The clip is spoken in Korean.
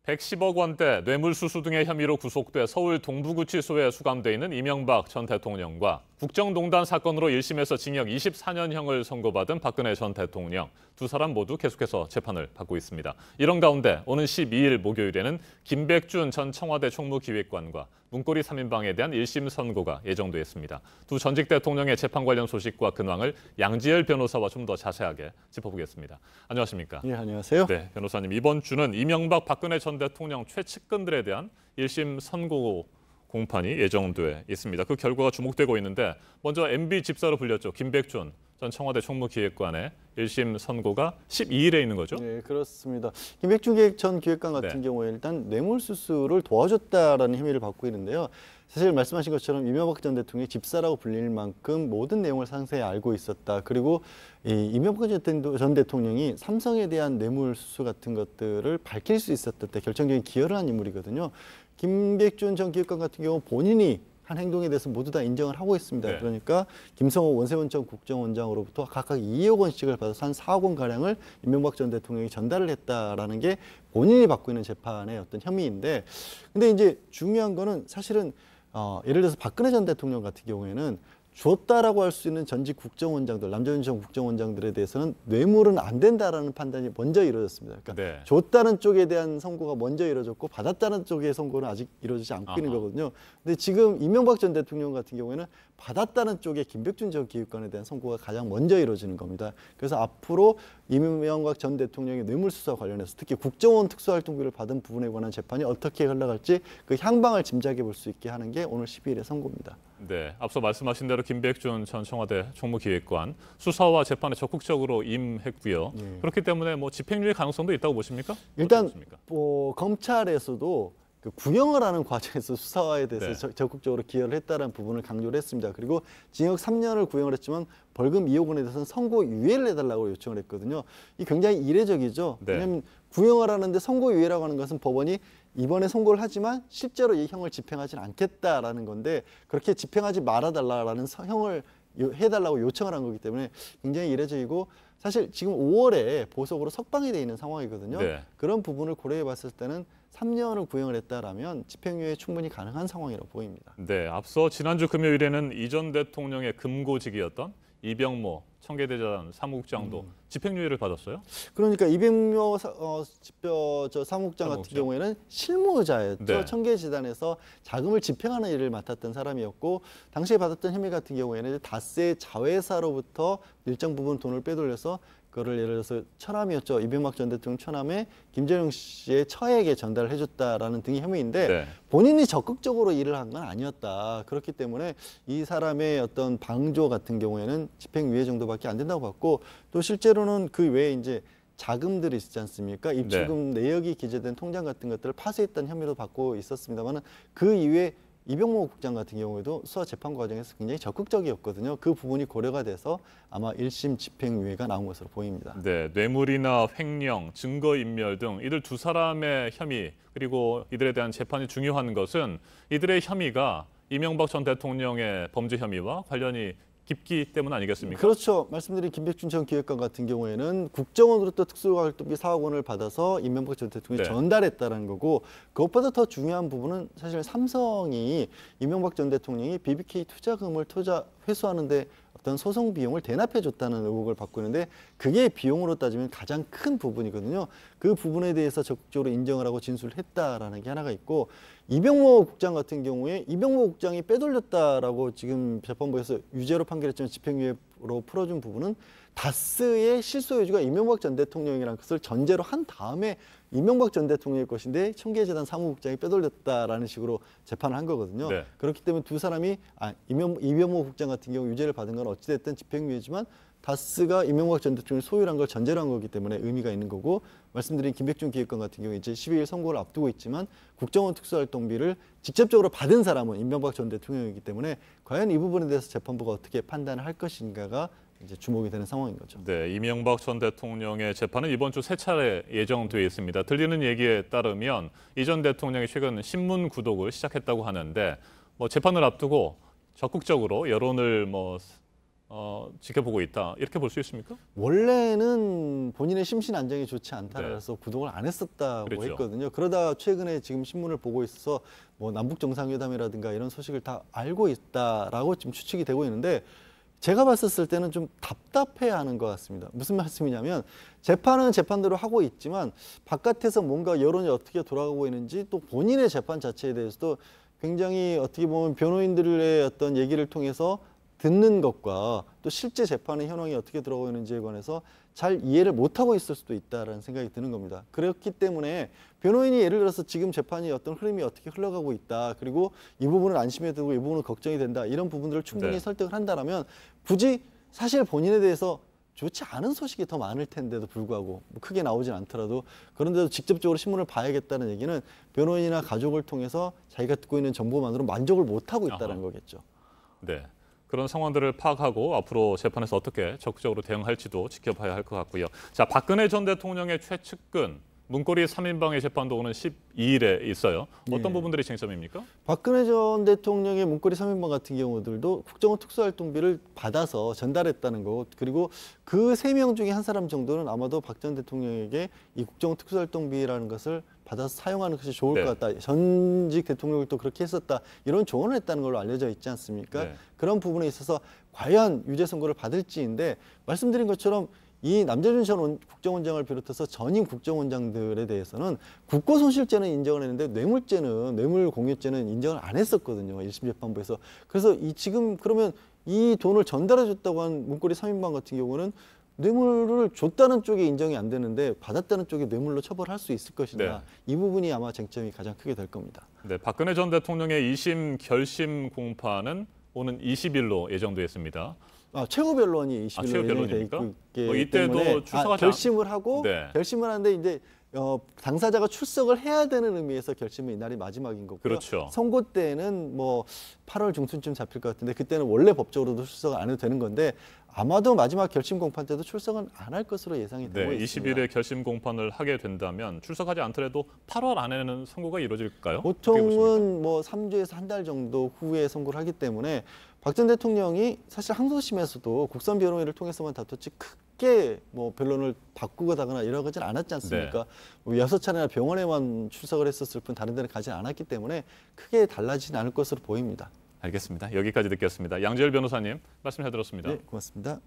110억 원대 뇌물수수 등의 혐의로 구속돼 서울 동부구치소에 수감돼 있는 이명박 전 대통령과 국정농단 사건으로 1심에서 징역 24년형을 선고받은 박근혜 전 대통령 두 사람 모두 계속해서 재판을 받고 있습니다. 이런 가운데 오는 12일 목요일에는 김백준 전 청와대 총무기획관과 문고리 3인방에 대한 1심 선고가 예정돼 있습니다. 두 전직 대통령의 재판 관련 소식과 근황을 양지열 변호사와 좀 더 자세하게 짚어보겠습니다. 안녕하십니까? 네, 안녕하세요. 네, 변호사님. 이번 주는 이명박 박근혜 전 대통령 최측근들에 대한 1심 선고 공판이 예정돼 있습니다. 그 결과가 주목되고 있는데 먼저 MB 집사로 불렸죠. 김백준 전 청와대 총무기획관의 1심 선고가 12일에 있는 거죠? 네, 그렇습니다. 김백준 전 기획관 같은 경우에 일단 뇌물수수를 도와줬다라는 혐의를 받고 있는데요. 사실 말씀하신 것처럼 이명박 전 대통령이 집사라고 불릴 만큼 모든 내용을 상세히 알고 있었다. 그리고 이명박 전 대통령이 삼성에 대한 뇌물수수 같은 것들을 밝힐 수 있었을 때 결정적인 기여를 한 인물이거든요. 김백준 전 기획관 같은 경우 본인이 한 행동에 대해서 모두 다 인정을 하고 있습니다. 네. 그러니까 김성호 원세훈 전 국정원장으로부터 각각 2억 원씩을 받아서 한 4억 원 가량을 이명박 전 대통령이 전달을 했다라는 게 본인이 받고 있는 재판의 어떤 혐의인데, 근데 이제 중요한 거는 사실은 예를 들어서 박근혜 전 대통령 같은 경우에는 줬다라고 할 수 있는 전직 국정원장들, 남재현 전 국정원장들에 대해서는 뇌물은 안 된다라는 판단이 먼저 이루어졌습니다. 그러니까 네. 줬다는 쪽에 대한 선고가 먼저 이루어졌고 받았다는 쪽의 선고는 아직 이루어지지 않고 있는 거거든요. 근데 지금 이명박 전 대통령 같은 경우에는 받았다는 쪽에 김백준 전 기획관에 대한 선고가 가장 먼저 이루어지는 겁니다. 그래서 앞으로 이명박 전 대통령의 뇌물수사와 관련해서 특히 국정원 특수활동비를 받은 부분에 관한 재판이 어떻게 흘러갈지 그 향방을 짐작해 볼 수 있게 하는 게 오늘 12일의 선고입니다. 네, 앞서 말씀하신 대로 김백준 전 청와대 총무기획관 수사와 재판에 적극적으로 임했고요. 그렇기 때문에 뭐 집행유예 가능성도 있다고 보십니까? 일단 어떻습니까? 검찰에서도 그 구형을 하는 과정에서 수사에 대해서 네. 적극적으로 기여를 했다는 부분을 강조를 했습니다. 그리고 징역 3년을 구형을 했지만 벌금 2억 원에 대해서는 선고유예를 해달라고 요청을 했거든요. 이 굉장히 이례적이죠. 네. 왜냐하면 구형을 하는데 선고유예라고 하는 것은 법원이 이번에 선고를 하지만 실제로 이 형을 집행하지는 않겠다라는 건데 그렇게 집행하지 말아달라는 형을 해달라고 요청을 한 거기 때문에 굉장히 이례적이고 사실 지금 5월에 보석으로 석방이 돼 있는 상황이거든요. 네. 그런 부분을 고려해 봤을 때는 3년을 구형을 했다라면 집행유예 충분히 가능한 상황이라고 보입니다. 네, 앞서 지난주 금요일에는 이전 대통령의 금고직이었던 이병모 청계대전 사무국장도 집행유예를 받았어요? 그러니까 이병모 사무국장 같은 경우에는 실무자였죠. 네. 청계재단에서 자금을 집행하는 일을 맡았던 사람이었고 당시에 받았던 혐의 같은 경우에는 다스의 자회사로부터 일정 부분 돈을 빼돌려서 그거를 예를 들어서 처남이었죠. 이명박 전 대통령 처남에 김재룡 씨의 처에게 전달을 해줬다라는 등의 혐의인데 네. 본인이 적극적으로 일을 한 건 아니었다. 그렇기 때문에 이 사람의 어떤 방조 같은 경우에는 집행유예 정도밖에 안 된다고 봤고 또 실제로는 그 외에 이제 자금들이 있지 않습니까? 입출금 내역이 기재된 통장 같은 것들을 파쇄했다는 혐의도 받고 있었습니다만 그 이후에 이병모 국장 같은 경우에도 수사 재판 과정에서 굉장히 적극적이었거든요. 그 부분이 고려가 돼서 아마 1심 집행유예가 나온 것으로 보입니다. 네, 뇌물이나 횡령, 증거인멸 등 이들 두 사람의 혐의 그리고 이들에 대한 재판이 중요한 것은 이들의 혐의가 이명박 전 대통령의 범죄 혐의와 관련이 깊기 때문 아니겠습니까? 그렇죠. 말씀드린 김백준 전 기획관 같은 경우에는 국정원으로부터 특수활동비 4억 원을 받아서 이명박 전 대통령이 전달했다는 거고 그것보다 더 중요한 부분은 사실 삼성이 이명박 전 대통령이 BBK 투자금을 회수하는데 어떤 소송 비용을 대납해 줬다는 의혹을 받고 있는데 그게 비용으로 따지면 가장 큰 부분이거든요. 그 부분에 대해서 적극적으로 인정을 하고 진술을 했다라는 게 하나가 있고 이병모 국장 같은 경우에 이병모 국장이 빼돌렸다라고 지금 재판부에서 유죄로 판결했지만 집행유예로 풀어준 부분은 다스의 실소유주가 이명박 전 대통령이라는 것을 전제로 한 다음에 이명박 전 대통령의 것인데 청계재단 사무국장이 빼돌렸다라는 식으로 재판을 한 거거든요. 네. 그렇기 때문에 두 사람이 이병모 국장 같은 경우 유죄를 받은 건 어찌됐든 집행유예지만 다스가 이명박 전 대통령이 소유한 걸 전제로 한 거기 때문에 의미가 있는 거고 말씀드린 김백준 기획관 같은 경우 이제 12일 선고를 앞두고 있지만 국정원 특수활동비를 직접적으로 받은 사람은 이명박 전 대통령이기 때문에 과연 이 부분에 대해서 재판부가 어떻게 판단을 할 것인가가 이제 주목이 되는 상황인 거죠. 네, 이명박 전 대통령의 재판은 이번 주 3차례 예정돼 있습니다. 들리는 얘기에 따르면 이 전 대통령이 최근 신문 구독을 시작했다고 하는데 재판을 앞두고 적극적으로 여론을 지켜보고 있다. 이렇게 볼 수 있습니까? 원래는 본인의 심신 안정이 좋지 않다라서 구속을 안 했었다고 그렇죠. 했거든요. 그러다 최근에 지금 신문을 보고 있어서 뭐 남북 정상회담이라든가 이런 소식을 다 알고 있다라고 지금 추측이 되고 있는데 제가 봤었을 때는 좀 답답해하는 것 같습니다. 무슨 말씀이냐면 재판은 재판대로 하고 있지만 바깥에서 뭔가 여론이 어떻게 돌아가고 있는지 또 본인의 재판 자체에 대해서도 굉장히 어떻게 보면 변호인들의 어떤 얘기를 통해서 듣는 것과 또 실제 재판의 현황이 어떻게 들어가고 있는지에 관해서 잘 이해를 못하고 있을 수도 있다라는 생각이 드는 겁니다. 그렇기 때문에 변호인이 예를 들어서 지금 재판이 어떤 흐름이 어떻게 흘러가고 있다. 그리고 이 부분은 안심이 되고 이 부분은 걱정이 된다. 이런 부분들을 충분히 네. 설득을 한다면 굳이 사실 본인에 대해서 좋지 않은 소식이 더 많을 텐데도 불구하고 뭐 크게 나오진 않더라도 그런데도 직접적으로 신문을 봐야겠다는 얘기는 변호인이나 가족을 통해서 자기가 듣고 있는 정보만으로 만족을 못하고 있다는 아하. 거겠죠. 네. 그런 상황들을 파악하고 앞으로 재판에서 어떻게 적극적으로 대응할지도 지켜봐야 할 것 같고요. 자, 박근혜 전 대통령의 최측근 문고리 3인방의 재판도 오는 12일에 있어요. 어떤 예. 부분들이 쟁점입니까? 박근혜 전 대통령의 문고리 3인방 같은 경우들도 국정원 특수활동비를 받아서 전달했다는 거 그리고 그 3명 중에 한 사람 정도는 아마도 박 전 대통령에게 이 국정원 특수활동비라는 것을 받아서 사용하는 것이 좋을 네. 것 같다. 전직 대통령을 또 그렇게 했었다. 이런 조언을 했다는 걸로 알려져 있지 않습니까? 네. 그런 부분에 있어서 과연 유죄 선고를 받을지인데 말씀드린 것처럼 이 남재준 전 국정원장을 비롯해서 전임 국정원장들에 대해서는 국고손실죄는 인정을 했는데 뇌물죄는 뇌물공유죄는 인정을 안 했었거든요. 1심 재판부에서. 그래서 이 지금 그러면 이 돈을 전달해 줬다고 한 문고리 3인방 같은 경우는 뇌물을 줬다는 쪽에 인정이 안 되는데 받았다는 쪽에 뇌물로 처벌할 수 있을 것이냐. 네. 이 부분이 아마 쟁점이 가장 크게 될 겁니다. 네, 박근혜 전 대통령의 2심 결심 공판은 오는 20일로 예정돼 있습니다. 최고 변론이 20일로 최고 예정이 돼 변론입니까? 있기 이때도 때문에 출석하지 결심을 하고 네. 결심을 하는데 이제 당사자가 출석을 해야 되는 의미에서 결심은 이날이 마지막인 거고요. 그렇죠. 선고 때는 뭐 8월 중순쯤 잡힐 것 같은데 그때는 원래 법적으로도 출석을 안 해도 되는 건데 아마도 마지막 결심 공판 때도 출석은 안 할 것으로 예상이 되고 네, 있습니다. 20일에 결심 공판을 하게 된다면 출석하지 않더라도 8월 안에는 선고가 이루어질까요? 어떻게 보십니까? 보통은 뭐 3주에서 한 달 정도 후에 선고를 하기 때문에 박 전 대통령이 사실 항소심에서도 국선 변호인을 통해서만 다퉜지 크게 뭐 변론을 바꾸거나 이러진 않았지 않습니까? 뭐 6차례나 병원에만 출석을 했었을 뿐 다른 데는 가지 않았기 때문에 크게 달라지진 않을 것으로 보입니다. 알겠습니다. 여기까지 듣겠습니다. 양지열 변호사님 말씀해 들었습니다. 네, 고맙습니다.